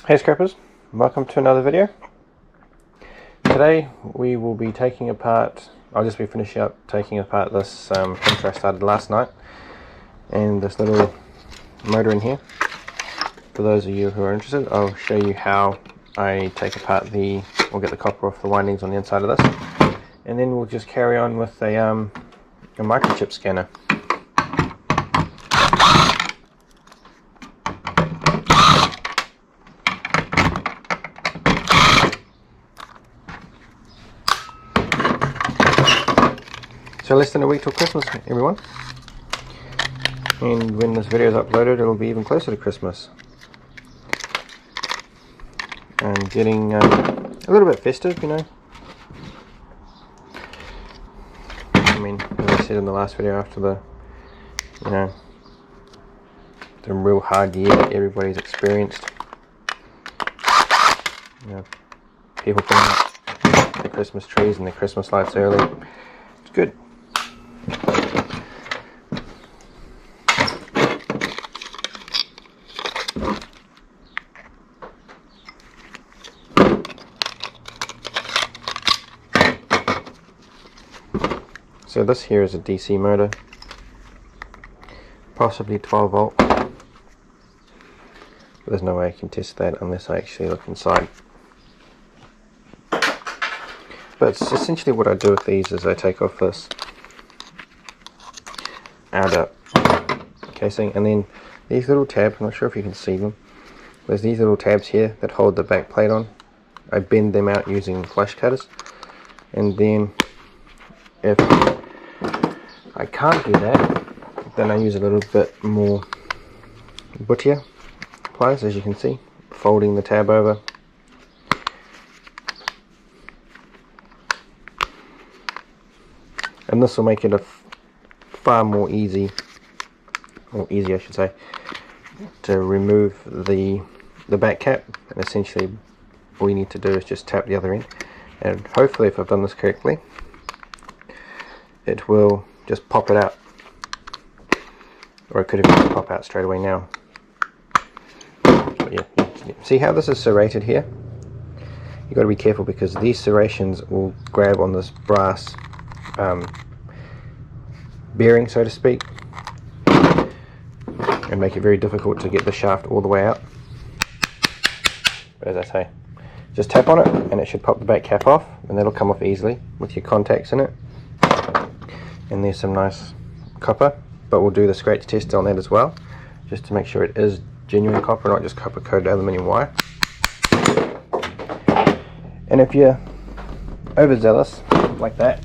Hey scrappers, welcome to another video. Today we will be taking apart, I'll just be finishing up taking apart this printer I started last night, and this little motor in here. For those of you who are interested, I'll show you how I take apart or get the copper off the windings on the inside of this, and then we'll just carry on with a microchip scanner. So less than a week till Christmas, everyone. And when this video is uploaded, it'll be even closer to Christmas. And getting a little bit festive, you know. I mean, as I said in the last video, after the real hard year that everybody's experienced, people putting up their Christmas trees and their Christmas lights early. It's good. So this here is a DC motor, possibly 12 volt, but there's no way I can test that unless I actually look inside. But it's essentially what I do with these is I take off this outer casing, and then these little tabs, I'm not sure if you can see them, there's these little tabs here that hold the back plate on. I bend them out using flush cutters, and then if I can't do that, then I use a little bit more buttier pliers, as you can see, folding the tab over. And this will make it a far more easy I should say, to remove the back cap, and essentially all you need to do is just tap the other end, and hopefully, if I've done this correctly, it will just pop it out, or it could have pop out straight away now. But yeah, see how this is serrated here? You've got to be careful because these serrations will grab on this brass bearing, so to speak, and make it very difficult to get the shaft all the way out. But as I say, just tap on it and it should pop the back cap off, and that'll come off easily with your contacts in it. And there's some nice copper, but we'll do the scratch test on that as well, just to make sure it is genuine copper, not just copper coated aluminium wire. And if you're overzealous like that,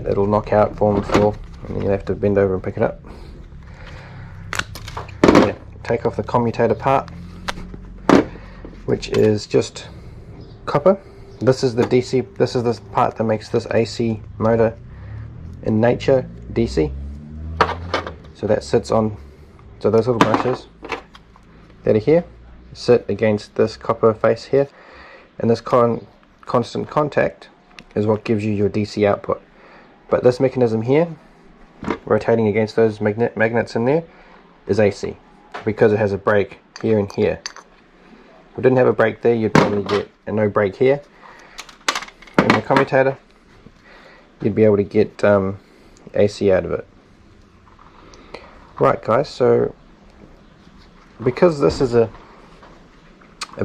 it'll knock out, fall on the floor, and then you'll have to bend over and pick it up. Yeah, take off the commutator part, which is just copper. This is the DC, this is the part that makes this AC motor in nature DC. So that sits on, so those little brushes that are here sit against this copper face here, and this constant contact is what gives you your DC output. But this mechanism here, rotating against those magnets in there, is AC, because it has a break here and here. If it didn't have a break there, you'd probably get a no break here. In the commutator, you'd be able to get AC out of it. Right guys, so because this is a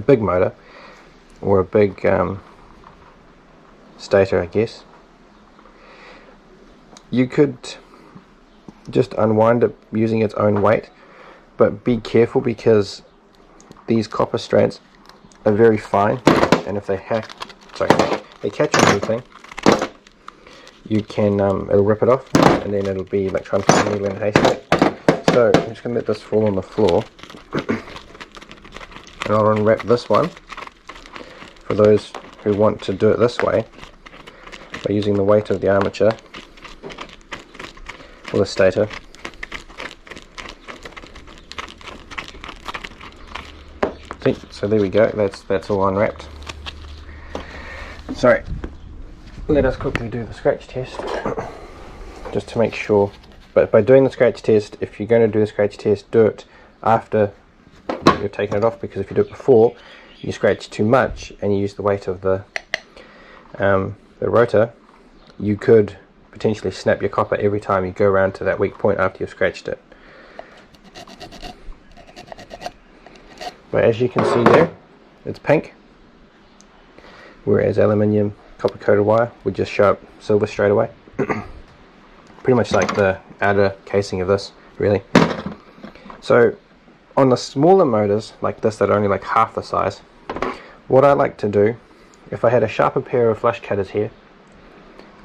big motor, or a big stator I guess, you could just unwind it using its own weight, but be careful because these copper strands are very fine, and if they catch on anything, you can it'll rip it off, and then it'll be like trying to put a needle in a haystack. So I'm just going to let this fall on the floor, and I'll unwrap this one for those who want to do it this way by using the weight of the armature or the stator. See, so there we go, that's all unwrapped. Sorry, let us quickly do the scratch test just to make sure. But by doing the scratch test, if you're going to do the scratch test, do it after you're taking it off, because if you do it before, you scratch too much and you use the weight of the rotor, you could potentially snap your copper every time you go around to that weak point after you've scratched it. But as you can see there, it's pink, whereas aluminium copper coated wire would just show up silver straight away. Pretty much like the outer casing of this, really. So on the smaller motors like this that are only like half the size, what I like to do, if I had a sharper pair of flush cutters here,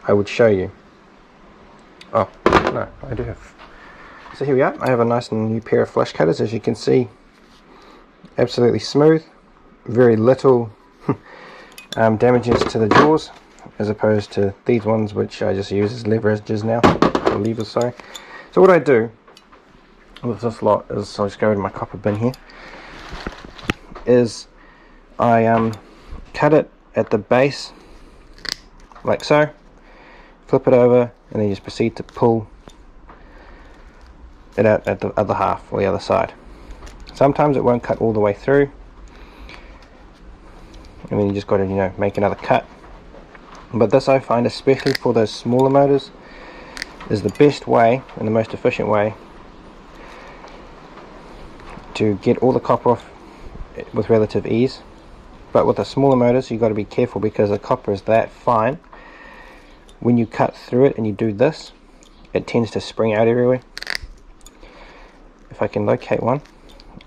I would show you. Oh no, I do have. So here we are. I have a nice new pair of flush cutters. As you can see, absolutely smooth, very little damages to the jaws, as opposed to these ones which I just use as leverages now, or levers, sorry. So what I do with this lot is, I'll just go to my copper bin here, is I cut it at the base like so, flip it over, and then just proceed to pull it out at the other half, or the other side. Sometimes it won't cut all the way through, and then you just got to, you know, make another cut. But this, I find, especially for those smaller motors, is the best way and the most efficient way to get all the copper off with relative ease. But with the smaller motors, you've got to be careful, because the copper is that fine. When you cut through it and you do this, it tends to spring out everywhere. If I can locate one,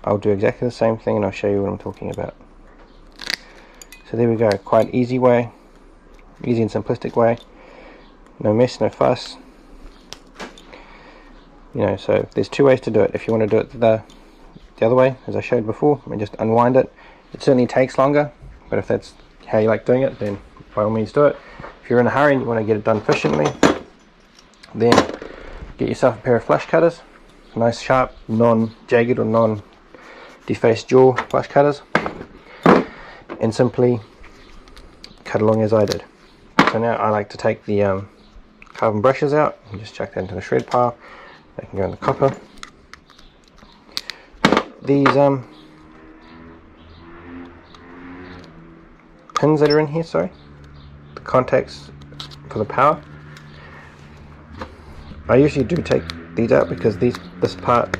I'll do exactly the same thing and I'll show you what I'm talking about. So there we go, quite easy way, easy and simplistic way, no mess, no fuss. You know, so there's two ways to do it. If you want to do it the other way, as I showed before, and just unwind it, it certainly takes longer, but if that's how you like doing it, then by all means do it. If you're in a hurry and you want to get it done efficiently, then get yourself a pair of flush cutters, nice sharp, non-jagged or non-defaced jaw flush cutters, and simply cut along as I did. So now I like to take the carbon brushes out and just chuck that into the shred pile. They can go in the copper. These pins that are in here, sorry, the contacts for the power, I usually do take these out, because this part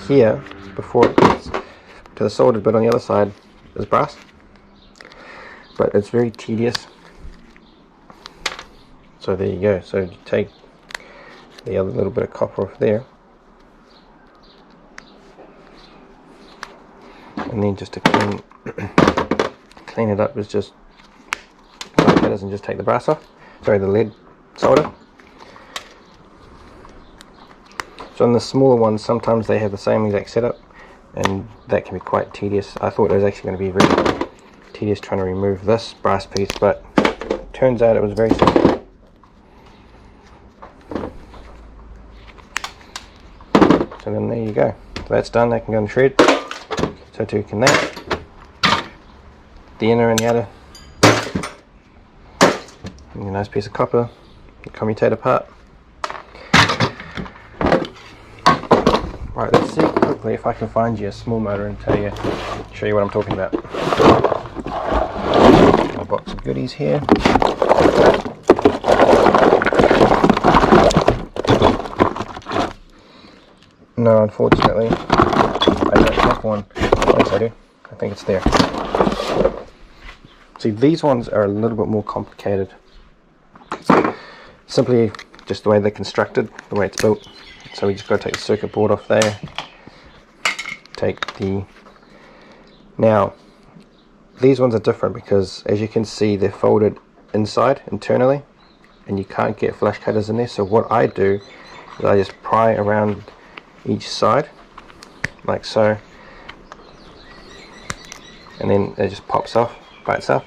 here, before it gets to the soldered bit on the other side, is brass, but it's very tedious. So there you go. So you take the other little bit of copper off there, and then just to clean it up is just and just take the brass off, sorry, the lead solder. So on the smaller ones, sometimes they have the same exact setup, and that can be quite tedious. I thought it was actually going to be very tedious trying to remove this brass piece, but turns out it was very simple. So then there you go. So that's done. That can go in the shred. So too can that. The inner and the outer. And a nice piece of copper. The commutator part. Right, let's see quickly if I can find you a small motor and show you what I'm talking about. A box of goodies here. No, unfortunately, I don't have one. Yes, I do. I think it's there. See, these ones are a little bit more complicated. Simply just the way they're constructed, the way it's built. So we just got to take the circuit board off there. Now, these ones are different because, as you can see, they're folded inside, internally, and you can't get flash cutters in there. So what I do is I just pry around each side, like so, and then it just pops off by itself.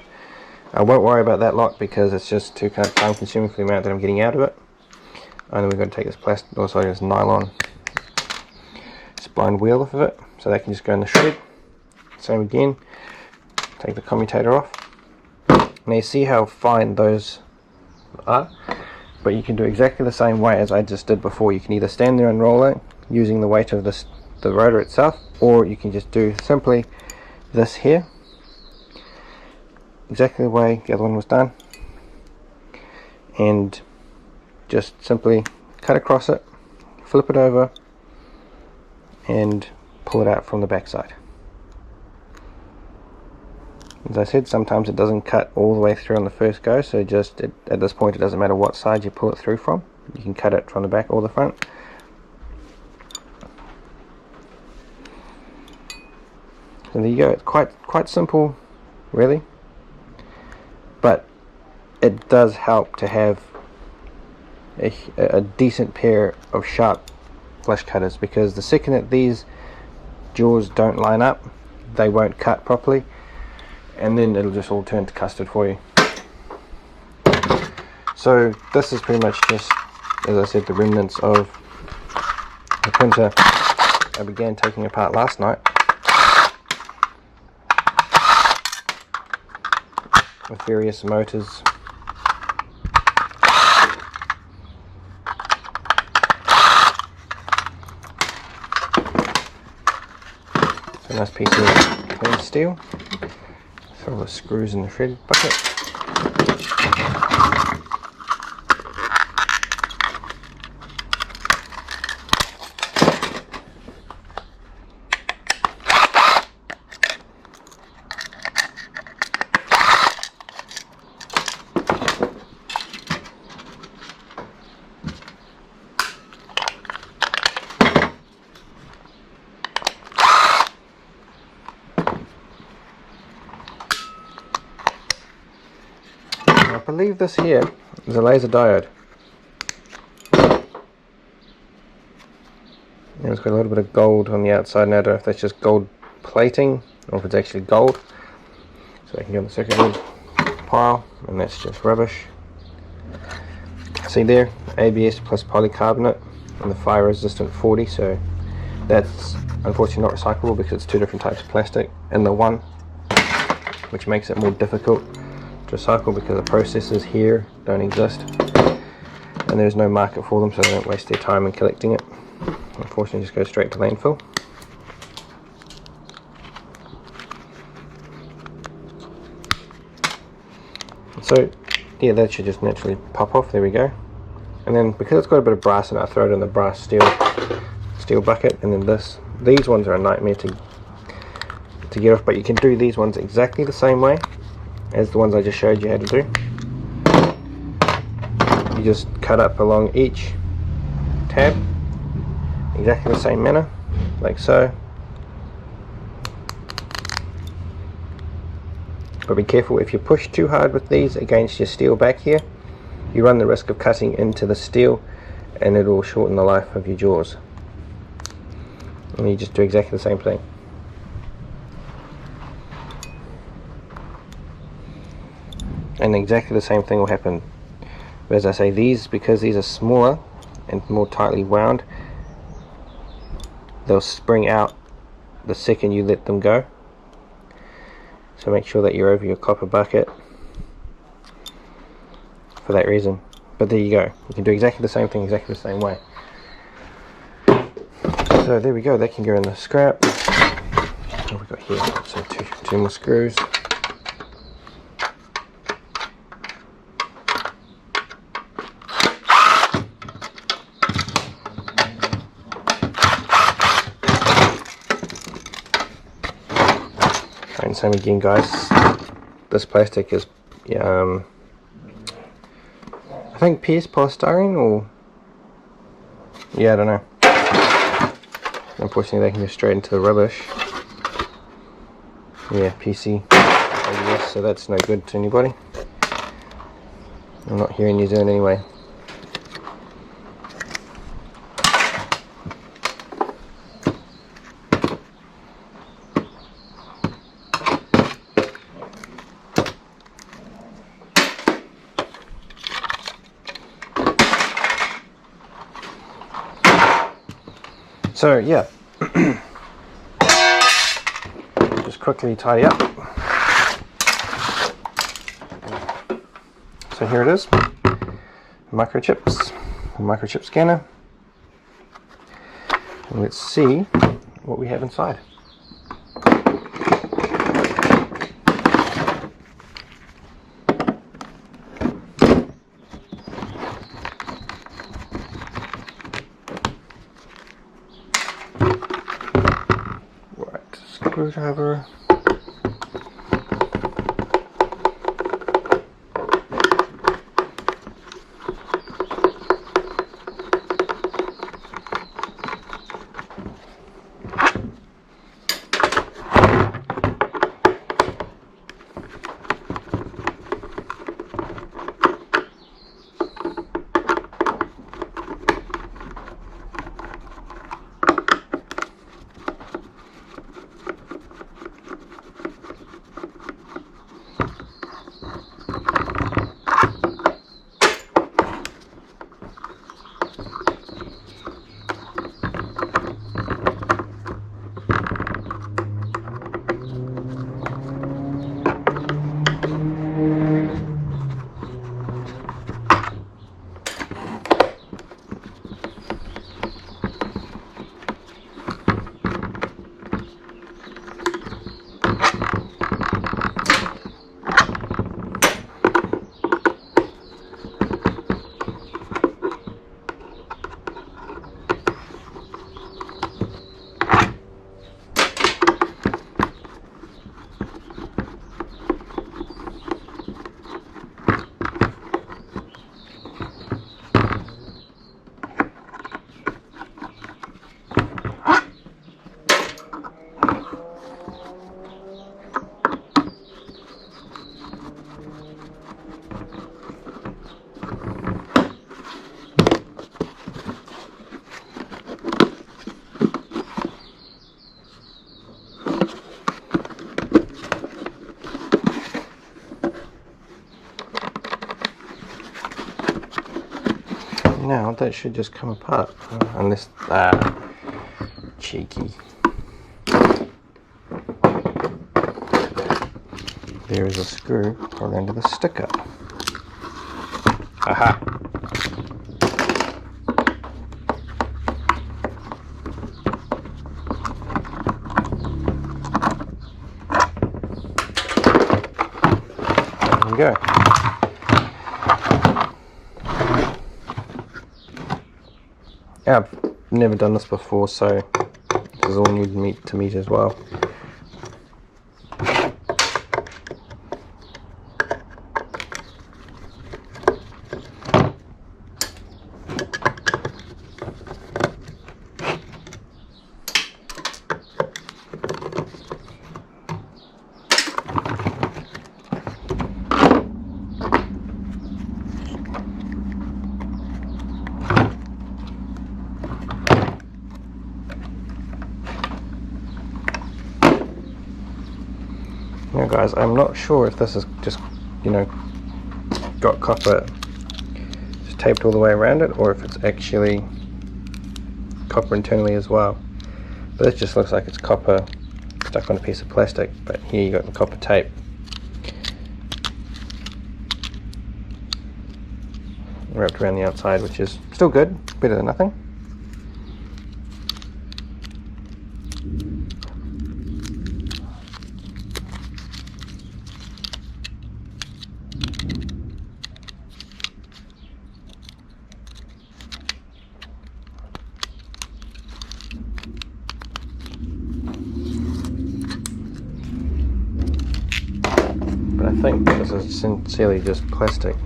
I won't worry about that lot because it's just too kind of time consuming for the amount that I'm getting out of it. And then we're going to take this plastic, also this nylon spline wheel off of it, so that can just go in the shred. Same again, take the commutator off. Now you see how fine those are, but you can do exactly the same way as I just did before. You can either stand there and roll it using the weight of this the rotor itself, or you can just do simply this here, exactly the way the other one was done, and just simply cut across it, flip it over, and pull it out from the back side. As I said, sometimes it doesn't cut all the way through on the first go, so just at this point it doesn't matter what side you pull it through from. You can cut it from the back or the front. So there you go. It's quite simple, really, but it does help to have a decent pair of sharp flush cutters, because the second that these jaws don't line up, they won't cut properly, and then it'll just all turn to custard for you. So this is pretty much just, as I said, the remnants of the printer I began taking apart last night, with various motors. So a nice piece of clean steel. Throw the screws in the shred bucket. I believe this here is a laser diode. And it's got a little bit of gold on the outside, and I don't know if that's just gold plating or if it's actually gold. So I can go on the circuit board pile, and that's just rubbish. See there, ABS plus polycarbonate and the fire resistant 40, so that's unfortunately not recyclable because it's two different types of plastic in the one, which makes it more difficult to recycle because the processes here don't exist and there's no market for them, so they don't waste their time in collecting it. Unfortunately, just go straight to landfill. So yeah, that should just naturally pop off. There we go. And then because it's got a bit of brass in it, I throw it in the brass steel bucket. And then these ones are a nightmare to get off, but you can do these ones exactly the same way as the ones I just showed you how to do. You just cut up along each tab exactly the same manner, like so. But be careful, if you push too hard with these against your steel back here, you run the risk of cutting into the steel and it will shorten the life of your jaws. And you just do exactly the same thing. And exactly the same thing will happen. But as I say, these, because these are smaller and more tightly wound, they'll spring out the second you let them go. So make sure that you're over your copper bucket for that reason. But there you go. You can do exactly the same thing, exactly the same way. So there we go. That can go in the scrap. What have we got here? So two more screws. And same again, guys, this plastic is I think PS polystyrene, or yeah, I don't know. Unfortunately, they can go straight into the rubbish. Yeah, PC ABS, so that's no good to anybody. I'm not here in New Zealand anyway. So yeah, just quickly tidy up. So here it is, microchip scanner. And let's see what we have inside. Right, screwdriver. Now that should just come apart, unless, cheeky. There is a screw for under the sticker. Aha! There we go. I've never done this before, so this is all new to me as well. Now guys, I'm not sure if this is just, got copper just taped all the way around it, or if it's actually copper internally as well. But this just looks like it's copper stuck on a piece of plastic, but here you got the copper tape. Wrapped around the outside, which is still good, better than nothing. But I think this is sincerely just plastic.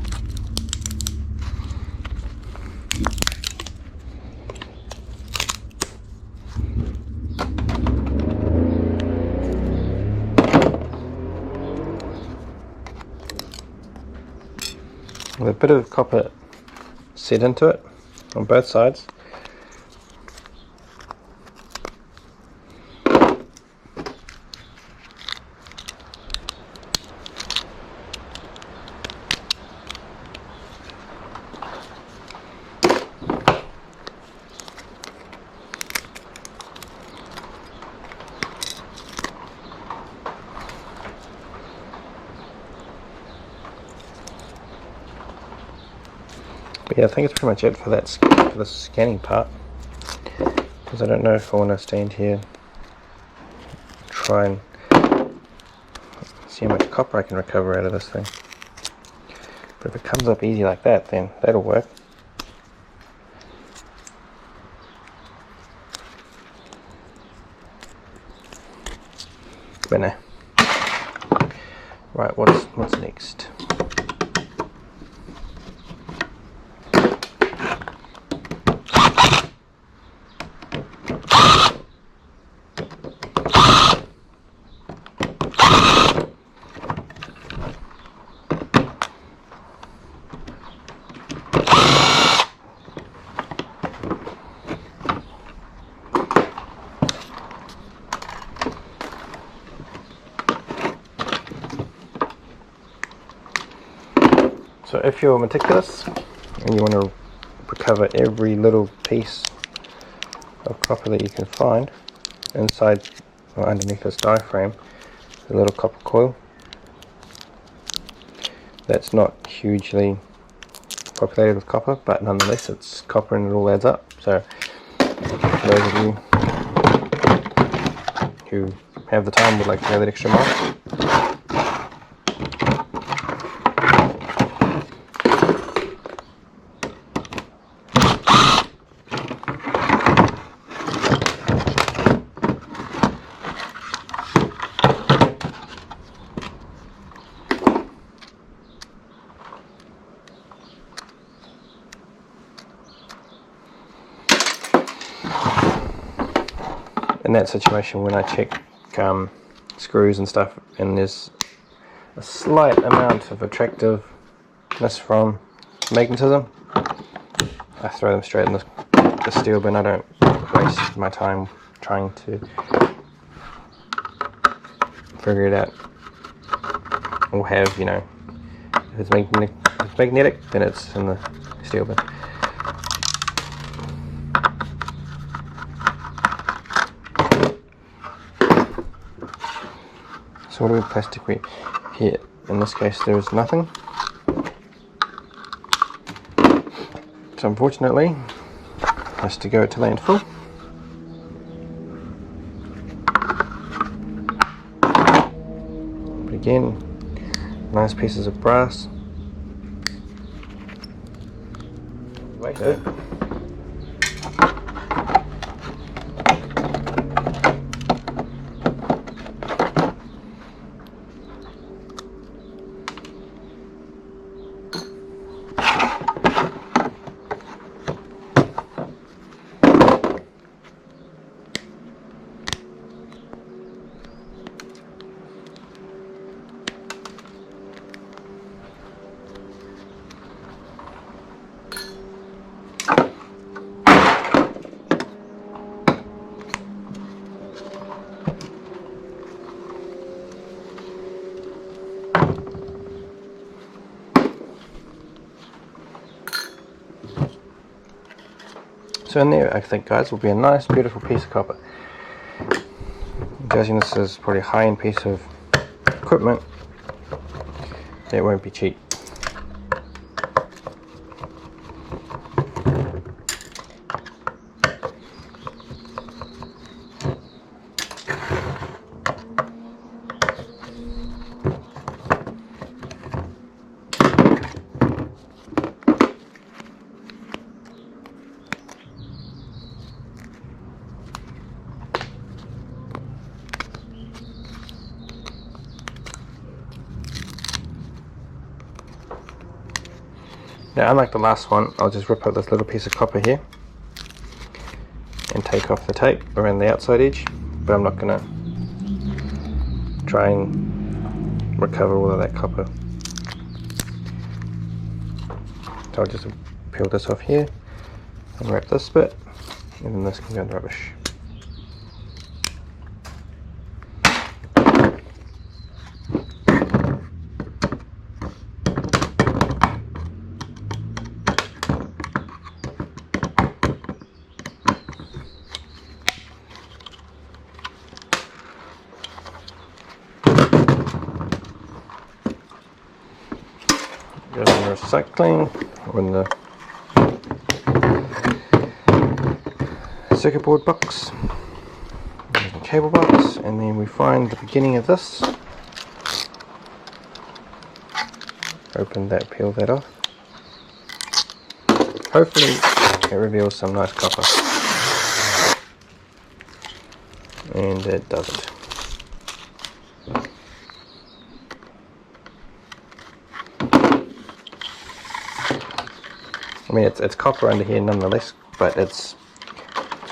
With a bit of copper set into it on both sides. But yeah, I think it's pretty much it for that, for the scanning part, because I don't know if I want to stand here try and see how much copper I can recover out of this thing. But if it comes up easy like that, then that'll work. But no. Right, what's next? So if you're meticulous and you want to recover every little piece of copper that you can find inside or underneath this diaphragm, the little copper coil, that's not hugely populated with copper, but nonetheless it's copper and it all adds up. So for those of you who have the time, would like to go that extra mile, in that situation when I check screws and stuff and there's a slight amount of attractiveness from magnetism, I throw them straight in the steel bin. I don't waste my time trying to figure it out or have, you know, if it's magnetic then it's in the steel bin. So what do we plastic here? In this case there is nothing. So unfortunately it has to go to landfill. But again, nice pieces of brass. Waste it. So in there, I think, guys, will be a nice, beautiful piece of copper. Judging this is probably a high-end piece of equipment, it won't be cheap. Now, unlike the last one, I'll just rip out this little piece of copper here and take off the tape around the outside edge, but I'm not going to try and recover all of that copper. So I'll just peel this off here and wrap this bit, and then this can go in the rubbish. Goes in the recycling, or in the circuit board box. cable box, and then we find the beginning of this. Open that, peel that off. Hopefully it reveals some nice copper. And it doesn't. I mean, it's copper under here nonetheless, but it's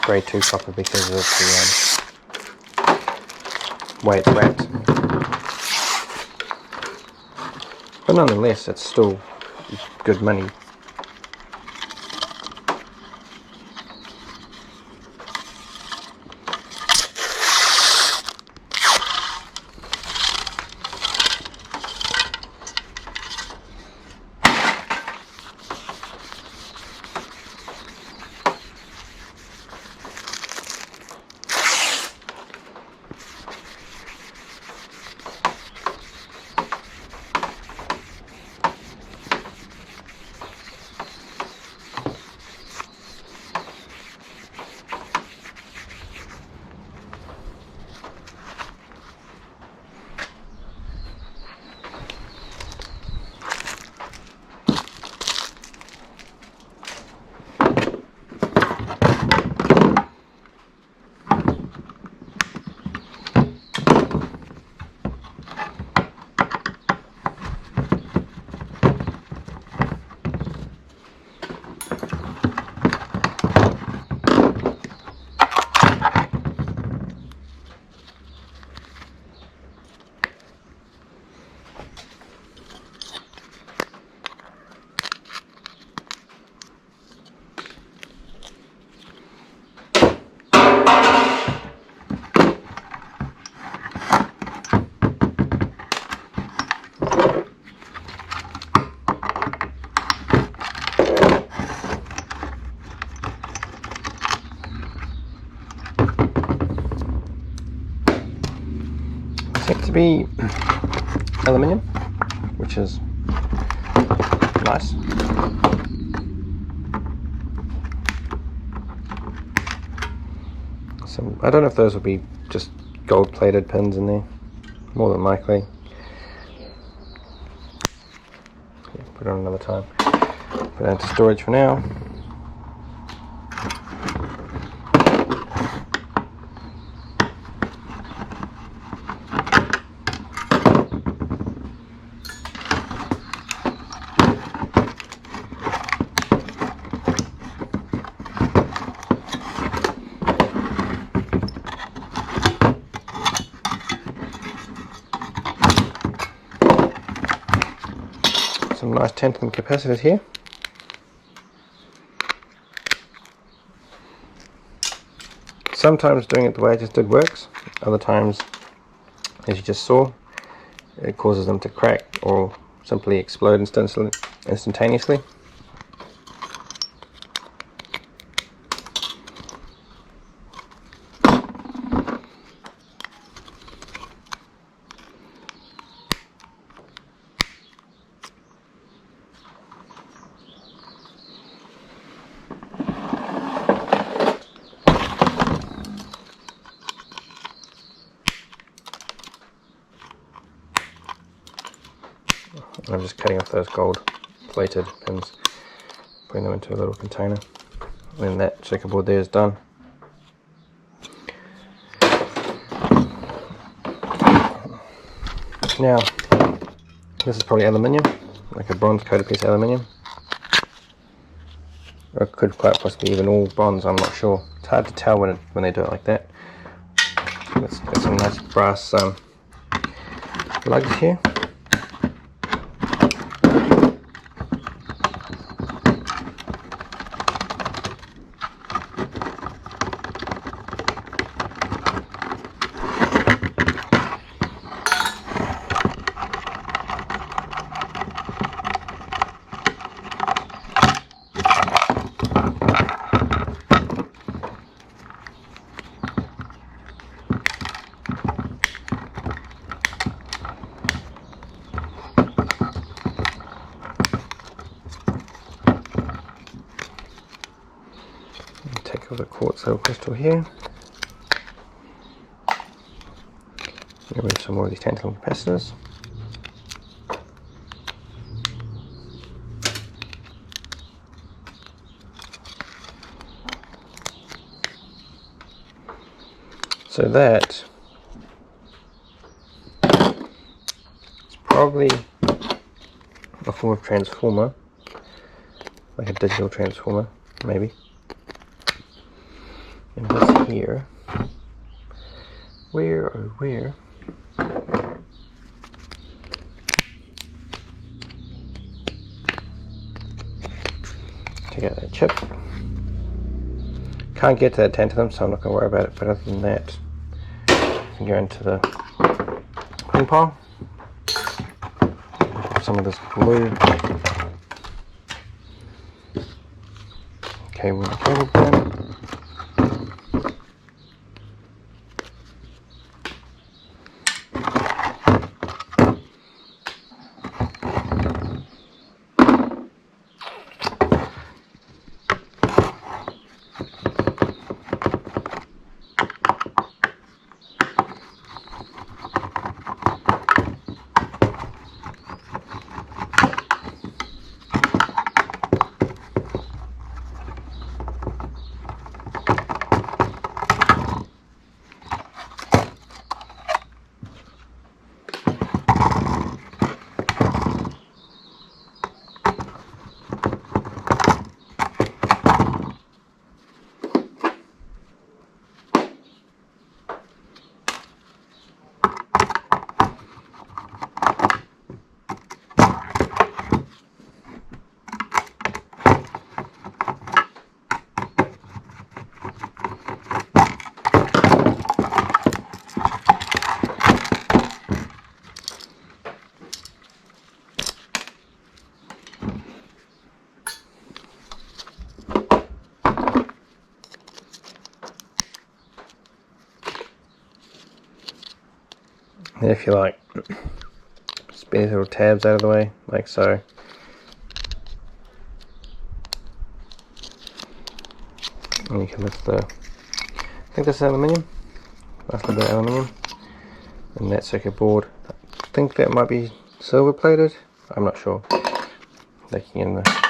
grade 2 copper because of the way it's wrapped. But nonetheless, it's still good money. Seems to be aluminium, which is nice. I don't know if those will be just gold plated pins in there, more than likely. Put it on another time. Put it into storage for now. Some nice tantalum capacitors here. Sometimes doing it the way I just did works, other times, as you just saw, it causes them to crack or simply explode instantaneously. I'm just cutting off those gold plated pins, putting them into a little container, and that circuit board there is done. Now, this is probably aluminium, like a bronze coated piece of aluminium, or it could quite possibly even all bronze, I'm not sure. It's hard to tell when they do it like that. Let's get some nice brass lugs here. Take off the quartz little crystal here. Remove some more of these tantalum capacitors. So that is probably a form of transformer, like a digital transformer, maybe. And this here, where? Take out that chip. Can't get to that tantalum, so I'm not going to worry about it, but other than that, I can go into the pin pile. Put some of this glue. Okay, with the cable pin. And if you like, spin these little tabs out of the way, like so. And you can lift the, I think this is aluminium, nice little bit of aluminium. And that circuit board, I think that might be silver plated, I'm not sure. Looking in the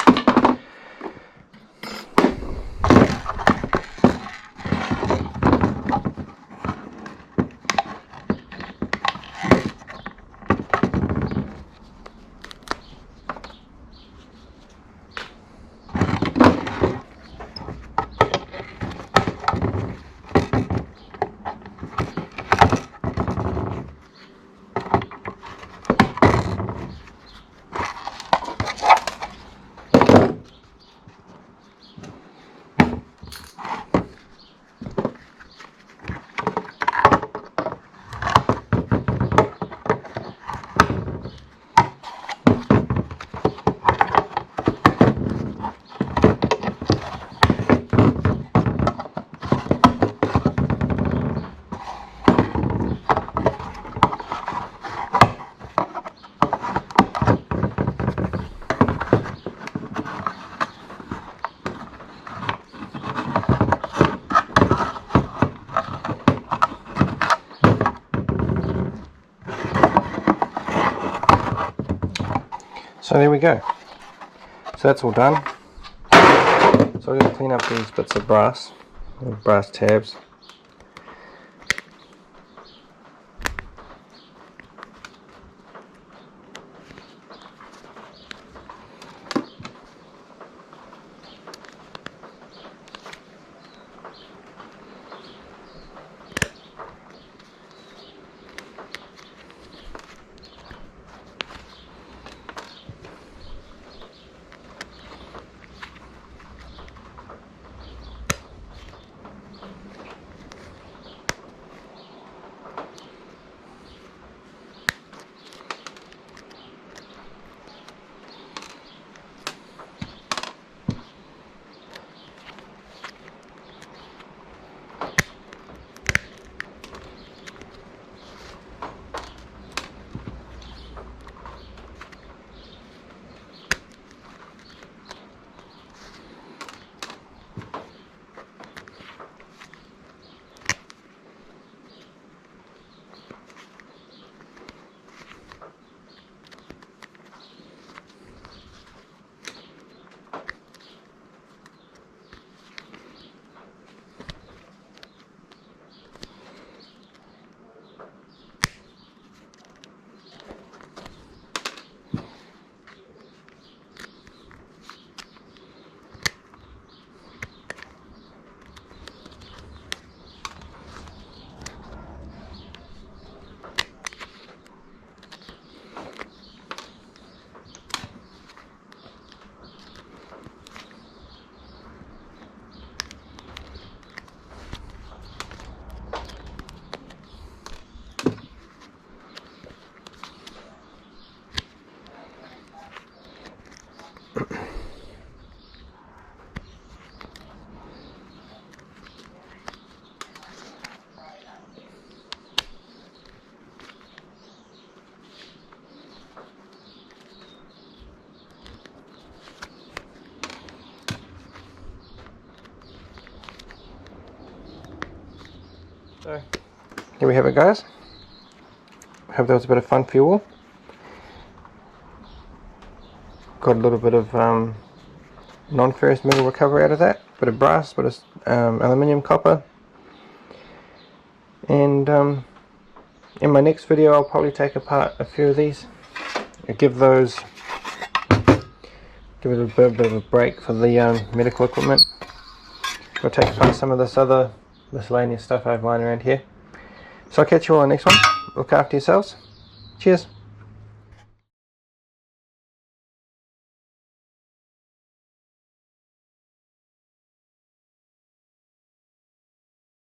So there we go. So that's all done. So I'm going to clean up these bits of brass tabs. here we have it, guys. I hope that was a bit of fun for you all. Got a little bit of non-ferrous metal recovery out of that, bit of brass, bit of aluminium, copper, and in my next video I'll probably take apart a few of these and give it a bit of a break for the medical equipment. I'll take apart some of this other miscellaneous stuff I have lying around here. So I'll catch you all on the next one. Look after yourselves. Cheers.